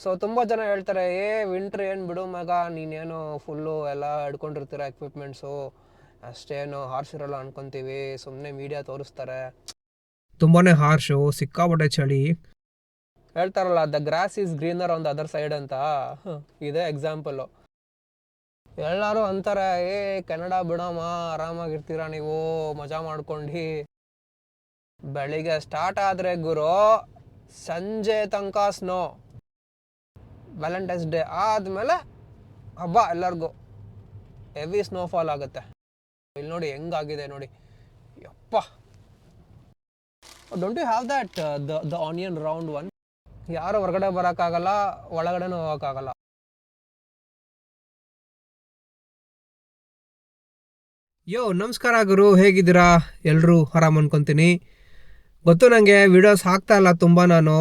So ತುಂಬ ಜನ ಹೇಳ್ತಾರೆ, ವಿಂಟ್ರ್ ಏನು ಬಿಡು ಮಗ, ನೀನೇನು ಫುಲ್ಲು ಎಲ್ಲ ಹಿಡ್ಕೊಂಡಿರ್ತೀರ ಎಕ್ವಿಪ್ಮೆಂಟ್ಸು, ಅಷ್ಟೇನು ಹಾರ್ಶ್ ಇರಲ್ಲ ಅನ್ಕೊತೀವಿ, ಸುಮ್ಮನೆ ಮೀಡಿಯಾ ತೋರಿಸ್ತಾರೆ, ತುಂಬಾ ಹಾರ್ಶು, ಸಿಕ್ಕಾಪಟ್ಟೆ ಚಳಿ. ಹೇಳ್ತಾರಲ್ಲ the grass is greener on the other side ಅಂತ. ಇದೇ ಎಕ್ಸಾಂಪಲ್ಲು. ಎಲ್ಲರೂ ಅಂತಾರೆ, ಕೆನಡಾ ಬಿಡಮ್ಮ, ಆರಾಮಾಗಿರ್ತೀರ ನೀವು, ಮಜಾ ಮಾಡ್ಕೊಂಡು. ಬೆಳಿಗ್ಗೆ ಸ್ಟಾರ್ಟ್ ಆದರೆ ಗುರು, ಸಂಜೆ ತನಕ ಸ್ನೋ. ವ್ಯಾಲೆಂಟೈನ್ಸ್ ಡೇ ಆದಮೇಲೆ ಹಬ್ಬ ಎಲ್ಲರಿಗೂ, ಹೆವಿ ಸ್ನೋಫಾಲ್ ಆಗುತ್ತೆ. ಇಲ್ಲಿ ನೋಡಿ ಹೆಂಗಾಗಿದೆ ನೋಡಿ, ಯಪ್ಪ. Don't you have that the onion round one? ಯಾರು ಹೊರಗಡೆ ಬರೋಕ್ಕಾಗಲ್ಲ, ಒಳಗಡೆನೂ ಹೋಗೋಕ್ಕಾಗಲ್ಲ. ನಮಸ್ಕಾರ ಗುರು, ಹೇಗಿದ್ದೀರಾ? ಎಲ್ಲರೂ ಆರಾಮ್ ಅನ್ಕೊತೀನಿ. ಗೊತ್ತು ನನಗೆ ವಿಡಿಯೋಸ್ ಹಾಕ್ತಾ ಇಲ್ಲ ತುಂಬ. ನಾನು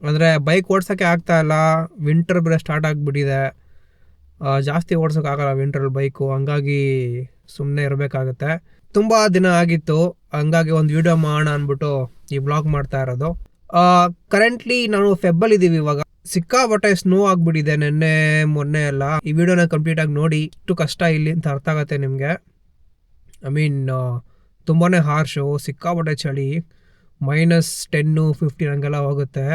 ಅಂದರೆ ಬೈಕ್ ಓಡ್ಸೋಕ್ಕೆ ಆಗ್ತಾಯಿಲ್ಲ, ವಿಂಟರ್ ಬೇರೆ ಸ್ಟಾರ್ಟ್ ಆಗಿಬಿಟ್ಟಿದೆ. ಜಾಸ್ತಿ ಓಡ್ಸೋಕ್ಕಾಗಲ್ಲ ವಿಂಟ್ರಲ್ಲಿ ಬೈಕು, ಹಂಗಾಗಿ ಸುಮ್ಮನೆ ಇರಬೇಕಾಗತ್ತೆ. ತುಂಬ ದಿನ ಆಗಿತ್ತು, ಹಂಗಾಗಿ ಒಂದು ವಿಡಿಯೋ ಮಾಡೋಣ ಅಂದ್ಬಿಟ್ಟು ಈ ಬ್ಲಾಗ್ ಮಾಡ್ತಾ ಇರೋದು. ಕರೆಂಟ್ಲಿ ನಾನು ಫೆಬ್ಬಲ್ಲಿದ್ದೀವಿ ಇವಾಗ. ಸಿಕ್ಕಾಪಟ್ಟೆ ಸ್ನೋ ಆಗಿಬಿಟ್ಟಿದೆ ನೆನ್ನೆ ಮೊನ್ನೆ ಎಲ್ಲ. ಈ ವಿಡಿಯೋನ ಕಂಪ್ಲೀಟಾಗಿ ನೋಡಿ, ಇಷ್ಟು ಕಷ್ಟ ಇಲ್ಲಿ ಅಂತ ಅರ್ಥ ಆಗುತ್ತೆ ನಿಮಗೆ. ತುಂಬಾ ಹಾರ್ಶು, ಸಿಕ್ಕಾಪಟ್ಟೆ ಚಳಿ, -10, 15 ಹಂಗೆಲ್ಲ ಹೋಗುತ್ತೆ.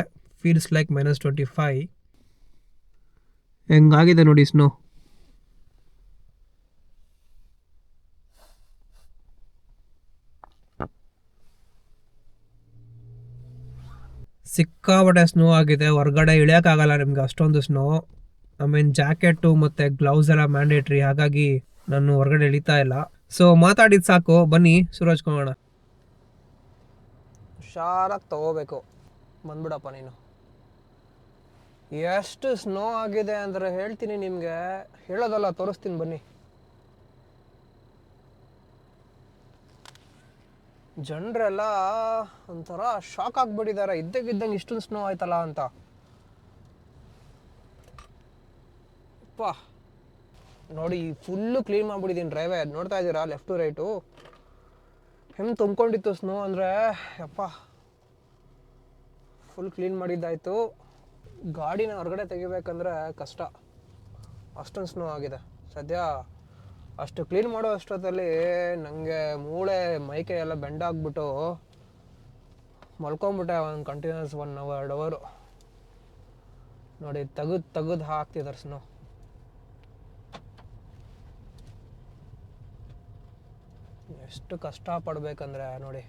Feels like -25. ಹೆಂಗಾಗಿದೆ ನೋಡಿ ಸ್ನೋ. ಸಿಕ್ಕಾಪಟ್ಟೆ ಸ್ನೋ ಆಗಿದೆ, ಹೊರಗಡೆ ಇಳಿಯೋಕ್ಕಾಗಲ್ಲ ನಿಮ್ಗೆ, ಅಷ್ಟೊಂದು ಸ್ನೋ. ಜಾಕೆಟು ಮತ್ತು ಗ್ಲೌಸ್ ಎಲ್ಲ ಮ್ಯಾಂಡೇಟ್ರಿ, ಹಾಗಾಗಿ ನಾನು ಹೊರಗಡೆ ಇಳಿತಾ ಇಲ್ಲ. ಸೊ ಮಾತಾಡಿದ್ದು ಸಾಕು, ಬನ್ನಿ ಶುರು ಹಚ್ಕೊಳ್ಳೋಣ. ಹುಷಾರಾಗಿ ತಗೋಬೇಕು. ಬಂದ್ಬಿಡಪ್ಪ ನೀನು. ಎಷ್ಟು ಸ್ನೋ ಆಗಿದೆ ಅಂದರೆ ಹೇಳ್ತೀನಿ ನಿಮಗೆ, ಹೇಳೋದಲ್ಲ, ತೋರಿಸ್ತೀನಿ ಬನ್ನಿ. ಜನರೆಲ್ಲ ಒಂಥರ ಶಾಕ್ ಆಗಿಬಿಟ್ಟಿದ್ದಾರೆ, ಇದ್ದಕ್ಕಿದ್ದಂಗೆ ಇಷ್ಟೊಂದು ಸ್ನೋ ಆಯ್ತಲ್ಲ ಅಂತ. ಅಪ್ಪ ನೋಡಿ, ಫುಲ್ಲು ಕ್ಲೀನ್ ಮಾಡಿಬಿಟ್ಟಿದ್ದೀನಿ ಡ್ರೈವೇ. ನೋಡ್ತಾ ಇದ್ದೀರಾ ಲೆಫ್ಟ್ ಟು ರೈಟು ಹೆಂಗೆ ತುಂಬ್ಕೊಂಡಿತ್ತು ಸ್ನೋ ಅಂದರೆ, ಅಪ್ಪ ಫುಲ್ ಕ್ಲೀನ್ ಮಾಡಿದ್ದಾಯಿತು. ಗಾಡಿನ ಹೊರಗಡೆ ತೆಗಿಬೇಕಂದ್ರೆ ಕಷ್ಟ, ಅಷ್ಟೊಂದು ಸ್ನೋ ಆಗಿದೆ. ಸದ್ಯ ಅಷ್ಟು ಕ್ಲೀನ್ ಮಾಡೋ ಅಷ್ಟೊತ್ತಲ್ಲಿ ನನಗೆ ಮೂಳೆ ಮೈಕೈ ಎಲ್ಲ ಬೆಂಡಾಗ್ಬಿಟ್ಟು ಮಲ್ಕೊಂಬಿಟ್ಟೆ ಒಂದು ಕಂಟಿನ್ಯೂಸ್ 1-2 ಅವರ್. ನೋಡಿ ತೆಗೆದು ಹಾಕ್ತಿದ್ದಾರೆ ಸ್ನೋ. ಎಷ್ಟು ಕಷ್ಟಪಡ್ಬೇಕಂದ್ರೆ ನೋಡಿ.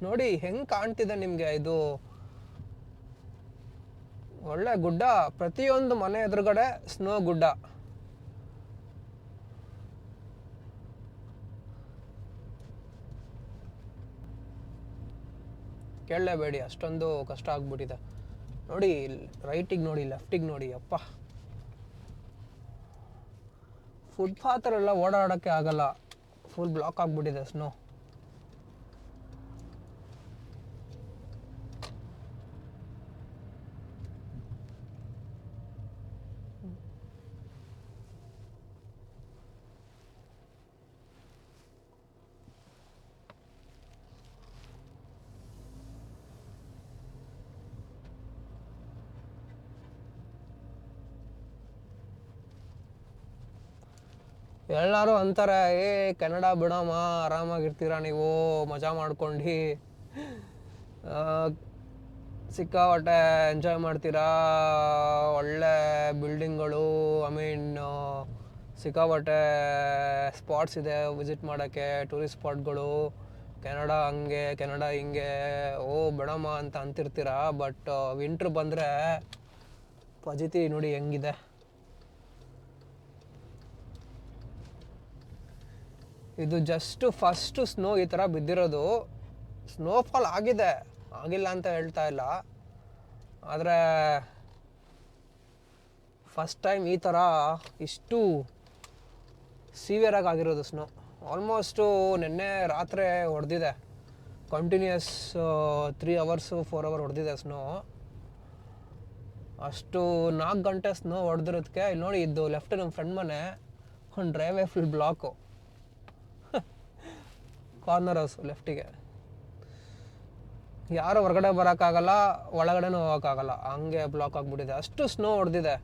ನೋಡಿ ಹೆಂಗೆ ಕಾಣ್ತಿದೆ ನಿಮಗೆ. ಇದು ಒಳ್ಳೆ ಗುಡ್ಡ, ಪ್ರತಿಯೊಂದು ಮನೆ ಎದುರುಗಡೆ ಸ್ನೋ ಗುಡ್ಡ. ಕೇಳಲೇಬೇಡಿ, ಅಷ್ಟೊಂದು ಕಷ್ಟ ಆಗ್ಬಿಟ್ಟಿದೆ. ನೋಡಿ ರೈಟಿಗೆ ನೋಡಿ, ಲೆಫ್ಟಿಗೆ ನೋಡಿ, ಅಪ್ಪ. ಫುಟ್ಪಾತಲ್ಲೆಲ್ಲ ಓಡಾಡೋಕ್ಕೆ ಆಗಲ್ಲ, ಫುಲ್ ಬ್ಲಾಕ್ ಆಗಿಬಿಟ್ಟಿದೆ ಸ್ನೋ. ಎಲ್ಲರೂ ಅಂತಾರೆ, ಕೆನಡಾ ಬಿಡಮ್ಮ, ಆರಾಮಾಗಿರ್ತೀರ ನೀವು, ಮಜಾ ಮಾಡ್ಕೊಂಡು, ಸಿಕ್ಕಾಪಟ್ಟೆ ಎಂಜಾಯ್ ಮಾಡ್ತೀರಾ, ಒಳ್ಳೆ ಬಿಲ್ಡಿಂಗ್ಗಳು, ಸಿಕ್ಕಾಪಟ್ಟೆ ಸ್ಪಾಟ್ಸ್ ಇದೆ ವಿಸಿಟ್ ಮಾಡೋಕ್ಕೆ, ಟೂರಿಸ್ಟ್ ಸ್ಪಾಟ್ಗಳು. ಕೆನಡಾ ಹಂಗೆ, ಕೆನಡಾ ಹಿಂಗೆ, ಬಿಡಮ್ಮ ಅಂತ ಅಂತಿರ್ತೀರ. ಬಟ್ ವಿಂಟ್ರ್ ಬಂದರೆ ಪಜಿತಿ ನೋಡಿ ಹೆಂಗಿದೆ. ಇದು ಜಸ್ಟ್ ಫಸ್ಟು ಸ್ನೋ ಈ ಥರ ಬಿದ್ದಿರೋದು. ಸ್ನೋಫಾಲ್ ಆಗಿದೆ, ಆಗಿಲ್ಲ ಅಂತ ಹೇಳ್ತಾ ಇಲ್ಲ, ಆದರೆ ಫಸ್ಟ್ ಟೈಮ್ ಈ ಥರ ಇಷ್ಟು ಸಿವಿಯರಾಗಿ ಆಗಿರೋದು ಸ್ನೋ. ಆಲ್ಮೋಸ್ಟು ನಿನ್ನೆ ರಾತ್ರಿ ಹೊಡೆದಿದೆ, ಕಂಟಿನ್ಯೂಸ್ 3 hours 4 hours ಹೊಡೆದಿದೆ ಸ್ನೋ. ಅಷ್ಟು 4 ಗಂಟೆ ಸ್ನೋ ಹೊಡೆದಿರೋದಕ್ಕೆ ಇಲ್ಲಿ ನೋಡಿ, ಇದು ಲೆಫ್ಟ್ ನಮ್ಮ ಫ್ರೆಂಡ್ ಮನೆ, ಒಂದು driveway full block. Corner house ಲೆಫ್ಟಿಗೆ. ಯಾರು ಹೊರಗಡೆ ಬರೋಕ್ಕಾಗಲ್ಲ, ಒಳಗಡೆನೂ ಹೋಗೋಕ್ಕಾಗಲ್ಲ, ಹಂಗೆ ಬ್ಲಾಕ್ ಆಗಿಬಿಟ್ಟಿದೆ, ಅಷ್ಟು ಸ್ನೋ ಹೊಡೆದಿದೆ.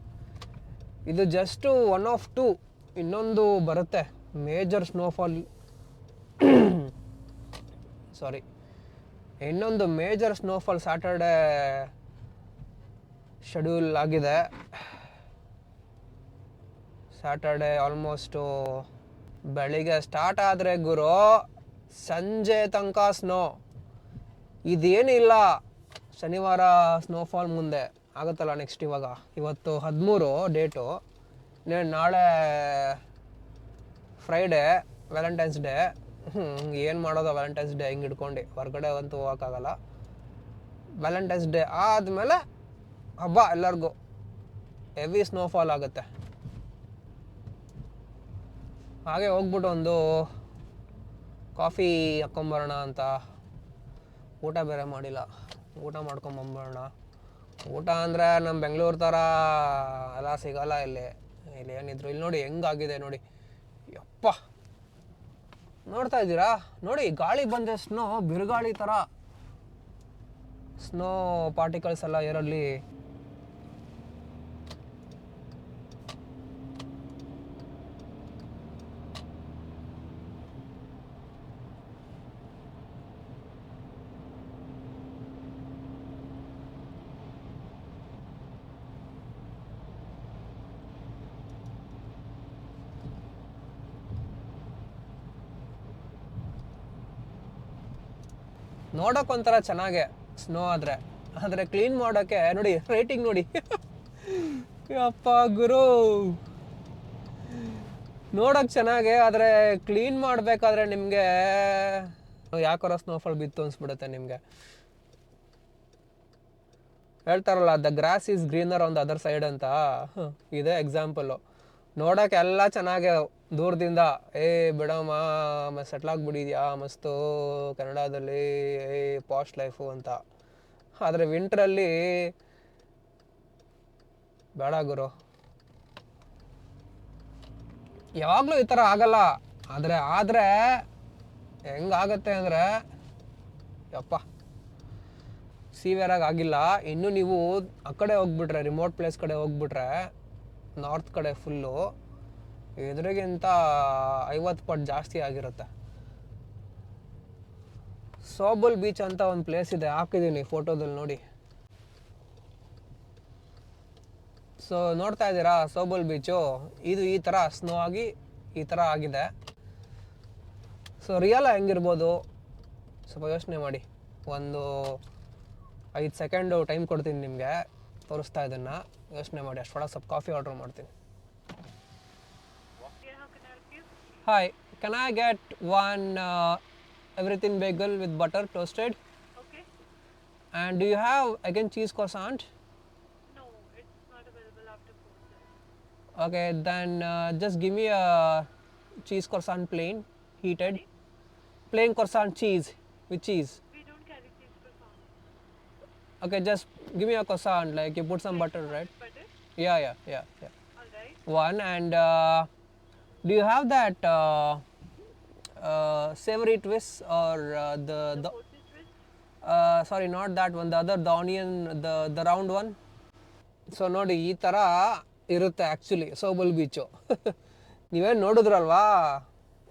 ಇದು ಜಸ್ಟು 1 of 2. ಇನ್ನೊಂದು ಬರುತ್ತೆ ಮೇಜರ್ ಸ್ನೋಫಾಲ್ ಸಾರಿ ಇನ್ನೊಂದು ಮೇಜರ್ ಸ್ನೋಫಾಲ್ ಸ್ಯಾಟರ್ಡೇ ಶೆಡ್ಯೂಲ್ ಆಗಿದೆ. ಸ್ಯಾಟರ್ಡೇ ಆಲ್ಮೋಸ್ಟು ಬೆಳಿಗ್ಗೆ ಸ್ಟಾರ್ಟ್ ಆದರೆ ಗುರು ಸಂಜೆ ತನಕ ಸ್ನೋ. ಇದೇನಿಲ್ಲ, ಶನಿವಾರ ಸ್ನೋಫಾಲ್ ಮುಂದೆ ಆಗುತ್ತಲ್ಲ ನೆಕ್ಸ್ಟ್. ಇವತ್ತು 13 ಡೇಟು, ನಾಳೆ ಫ್ರೈಡೇ ವ್ಯಾಲೆಂಟೈನ್ಸ್ ಡೇ. ಏನು ಮಾಡೋದು ವ್ಯಾಲೆಂಟೈನ್ಸ್ ಡೇ ಹಿಂಗೆ ಹಿಡ್ಕೊಂಡು ಹೊರಗಡೆ ಅಂತೂ ಹೋಗೋಕ್ಕಾಗಲ್ಲ. ವ್ಯಾಲೆಂಟೈನ್ಸ್ ಡೇ ಆದಮೇಲೆ ಹಬ್ಬ ಎಲ್ಲರಿಗೂ, ಹೆವಿ ಸ್ನೋಫಾಲ್ ಆಗುತ್ತೆ. ಹಾಗೆ ಹೋಗ್ಬಿಟ್ಟು ಒಂದು ಕಾಫಿ ಹಾಕ್ಕೊಂಬರೋಣ ಅಂತ, ಊಟ ಬೇರೆ ಮಾಡಿಲ್ಲ, ಊಟ ಮಾಡ್ಕೊಂಬಂಬರೋಣ. ಊಟ ಅಂದರೆ ನಮ್ಮ ಬೆಂಗಳೂರು ಥರ ಎಲ್ಲ ಸಿಗೋಲ್ಲ ಇಲ್ಲಿ ಏನಿದ್ರು. ಇಲ್ಲಿ ನೋಡಿ ಹೆಂಗಾಗಿದೆ ನೋಡಿ, ಯಪ್ಪ ನೋಡ್ತಾ ಇದ್ದೀರಾ ನೋಡಿ, ಗಾಳಿ ಬಂದೆ ಸ್ನೋ, ಬಿರುಗಾಳಿ ಥರ ಸ್ನೋ ಪಾರ್ಟಿಕಲ್ಸ್ ಎಲ್ಲ ಏರಲ್ಲಿ. ನೋಡೋಕೆ ಒಂಥರ ಚೆನ್ನಾಗೆ ಸ್ನೋ ಆದರೆ ಕ್ಲೀನ್ ಮಾಡೋಕ್ಕೆ ನೋಡಿ, ರೇಟಿಂಗ್ ನೋಡಿ ಅಪ್ಪ ಗುರು. ನೋಡೋಕೆ ಚೆನ್ನಾಗೆ, ಆದರೆ ಕ್ಲೀನ್ ಮಾಡಬೇಕಾದ್ರೆ ನಿಮಗೆ ಯಾಕಾರ ಸ್ನೋಫಾಲ್ ಬಿತ್ತು ಅನ್ಸ್ಬಿಡುತ್ತೆ ನಿಮಗೆ. ಹೇಳ್ತಾರಲ್ಲ, the grass is greener on the other side ಅಂತ, ಇದೇ ಎಕ್ಸಾಂಪಲ್ಲು. ನೋಡೋಕೆ ಎಲ್ಲ ಚೆನ್ನಾಗೆ ದೂರದಿಂದ, ಬಿಡಮ್ಮ ಸೆಟ್ಲ್ ಆಗಿಬಿಟ್ಟಿದ್ಯಾ ಮಸ್ತು ಕೆನಡಾದಲ್ಲಿ, ಪಾಸ್ಟ್ ಲೈಫು ಅಂತ. ಆದರೆ ವಿಂಟ್ರಲ್ಲಿ ಬೇಡ ಗುರು, ಯಾವಾಗಲೂ ಈ ಥರ ಆಗಲ್ಲ. ಆದರೆ ಹೆಂಗಾಗತ್ತೆ ಅಂದರೆ ಯಪ್ಪ ಸೀವಿಯರಾಗಿ ಆಗಿಲ್ಲ. ಇನ್ನು ನೀವು ಆ ಕಡೆ ಹೋಗ್ಬಿಟ್ರೆ, ರಿಮೋಟ್ ಪ್ಲೇಸ್ ಕಡೆ ಹೋಗ್ಬಿಟ್ರೆ, ನಾರ್ತ್ ಕಡೆ ಫುಲ್ಲು ಎದುರಿಗಿಂತ 50 ಪಟ್ಟು ಜಾಸ್ತಿ ಆಗಿರುತ್ತೆ. ಸೋಬಲ್ ಬೀಚ್ ಅಂತ ಒಂದು ಪ್ಲೇಸ್ ಇದೆ, ಹಾಕಿದ್ದೀನಿ ಫೋಟೋದಲ್ಲಿ ನೋಡಿ. ಸೊ ನೋಡ್ತಾ ಇದ್ದೀರಾ ಸೋಬಲ್ ಬೀಚು, ಇದು ಈ ಥರ ಸ್ನೋ ಆಗಿ ಈ ಥರ ಆಗಿದೆ. ಸೊ ರಿಯಲ್ ಹೆಂಗಿರ್ಬೋದು ಸ್ವಲ್ಪ ಯೋಚನೆ ಮಾಡಿ. ಒಂದು 5 ಸೆಕೆಂಡು ಟೈಮ್ ಕೊಡ್ತೀನಿ ನಿಮಗೆ, ತೋರಿಸ್ತಾ ಇದನ್ನು, ಯೋಚನೆ ಮಾಡಿ. ಅಷ್ಟೊಳಗೆ ಸ್ವಲ್ಪ ಕಾಫಿ ಆರ್ಡರ್ ಮಾಡ್ತೀನಿ. Hi, can I get one everything bagel with butter toasted? Okay. And do you have again cheese croissant? No, it's not available after 4. Okay, then just give me a cheese croissant plain, heated. Plain croissant cheese with cheese. We don't carry cheese croissant. Okay, just give me a croissant, like you put some butter, right? Butter? Yeah. All right. One, and do you have that savory twist or the Fortune twist? sorry, not that one, the other, the onion, the round one. So ನೋಡಿ ಈ ಥರ ಇರುತ್ತೆ actually ಸೋಬಲ್ beach. ನೀವೇನು ನೋಡಿದ್ರಲ್ವಾ,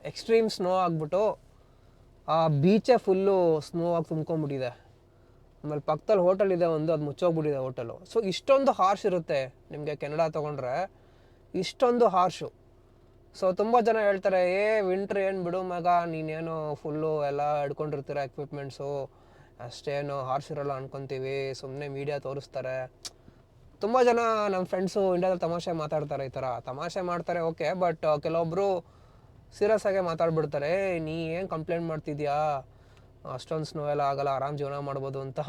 extreme snow ಆಗಿಬಿಟ್ಟು ಆ ಬೀಚೇ full snow ಆಗಿ ತುಂಬ್ಕೊಂಬಿಟ್ಟಿದೆ. ಆಮೇಲೆ ಪಕ್ಕದಲ್ಲಿ ಹೋಟೆಲ್ ಇದೆ ಒಂದು, ಅದು ಮುಚ್ಚೋಗ್ಬಿಟ್ಟಿದೆ ಹೋಟೆಲು. ಸೊ ಇಷ್ಟೊಂದು ಹಾರ್ಶ್ ಇರುತ್ತೆ ನಿಮಗೆ ಕೆನಡಾ ತೊಗೊಂಡ್ರೆ, ಇಷ್ಟೊಂದು ಹಾರ್ಶು. ಸೊ ತುಂಬ ಜನ ಹೇಳ್ತಾರೆ, ವಿಂಟ್ರ್ ಏನು ಬಿಡು ಮಗ, ನೀನೇನು ಫುಲ್ಲು ಎಲ್ಲ ಹಿಡ್ಕೊಂಡಿರ್ತೀರ ಎಕ್ವಿಪ್ಮೆಂಟ್ಸು, ಅಷ್ಟೇನು ಹಾರ್ಶ್ ಇರೋಲ್ಲ ಅನ್ಕೊತೀವಿ, ಸುಮ್ಮನೆ ಮೀಡಿಯಾ ತೋರಿಸ್ತಾರೆ. ತುಂಬ ಜನ ನಮ್ಮ ಫ್ರೆಂಡ್ಸು ಇಂಡಿಯಾದಲ್ಲಿ ತಮಾಷೆ ಮಾತಾಡ್ತಾರೆ, ಈ ಥರ ತಮಾಷೆ ಮಾಡ್ತಾರೆ ಓಕೆ, ಬಟ್ ಕೆಲವೊಬ್ಬರು ಸೀರಿಯಸ್ ಆಗೇ ಮಾತಾಡ್ಬಿಡ್ತಾರೆ. ನೀ ಏನು ಕಂಪ್ಲೇಂಟ್ ಮಾಡ್ತಿದ್ಯಾ, ಅಷ್ಟೊಂದು ಸ್ನೋ ಎಲ್ಲ ಆಗಲ್ಲ, ಆರಾಮ್ ಜೀವನ ಮಾಡ್ಬೋದು ಅಂತ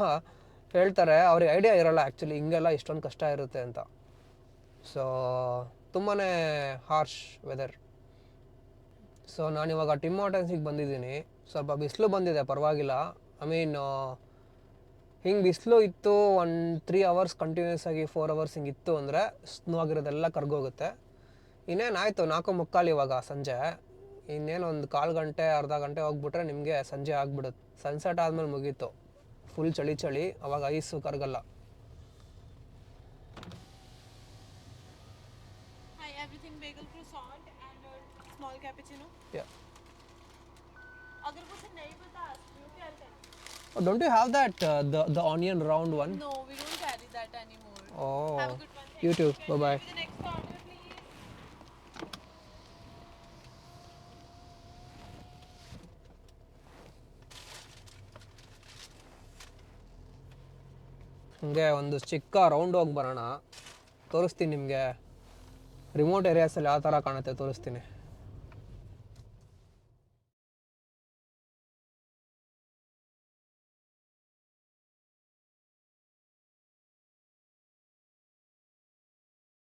ಹೇಳ್ತಾರೆ. ಅವ್ರಿಗೆ ಐಡಿಯಾ ಇರೋಲ್ಲ ಆ್ಯಕ್ಚುಲಿ ಹಿಂಗೆಲ್ಲ ಇಷ್ಟೊಂದು ಕಷ್ಟ ಇರುತ್ತೆ ಅಂತ. ಸೊ ತುಂಬಾ ಹಾರ್ಶ್ ವೆದರ್. ಸೊ ನಾನಿವಾಗ ಟಿಮ್ ಹಾರ್ಟನ್ಸಿಗೆ ಬಂದಿದ್ದೀನಿ. ಸ್ವಲ್ಪ ಬಿಸಿಲು ಬಂದಿದೆ, ಪರವಾಗಿಲ್ಲ. ಐ ಮೀನ್ ಹಿಂಗೆ ಬಿಸಿಲು ಇತ್ತು 3 hours ಕಂಟಿನ್ಯೂಸ್ ಆಗಿ 4 hours ಹಿಂಗಿತ್ತು ಅಂದರೆ ಸ್ನೋ ಆಗಿರೋದೆಲ್ಲ ಕರ್ಗೋಗುತ್ತೆ. ಇನ್ನೇನಾಯಿತು 4:45 ಇವಾಗ ಸಂಜೆ. ಇನ್ನೇನು ಒಂದು ಕಾಲು ಗಂಟೆ ಅರ್ಧ ಗಂಟೆ ಹೋಗ್ಬಿಟ್ರೆ ನಿಮಗೆ ಸಂಜೆ ಆಗ್ಬಿಡುತ್ತೆ. ಸನ್ಸೆಟ್ ಆದಮೇಲೆ ಮುಗೀತು. ಫುಲ್ ಚಳಿ ಚಳಿ, ಅವಾಗ ice ಕರಗಲ್ಲ. Hi, everything bagel croissant and a small cappuccino. Yeah. अगर कुछ नहीं पता you क्या करें? Oh, don't you have that the onion round one? No, we don't carry that anymore. Oh. Have a good one. You too. Bye bye. The next order, please. ಹಂಗೆ ಒಂದು ಚಿಕ್ಕ round ಹೋಗಿ ಬರೋಣ, ತೋರಿಸ್ತೀನಿ ನಿಮಗೆ. ರಿಮೋಟ್ ಏರಿಯಾಸಲ್ಲಿ ಯಾವ ಥರ ಕಾಣುತ್ತೆ ತೋರಿಸ್ತೀನಿ.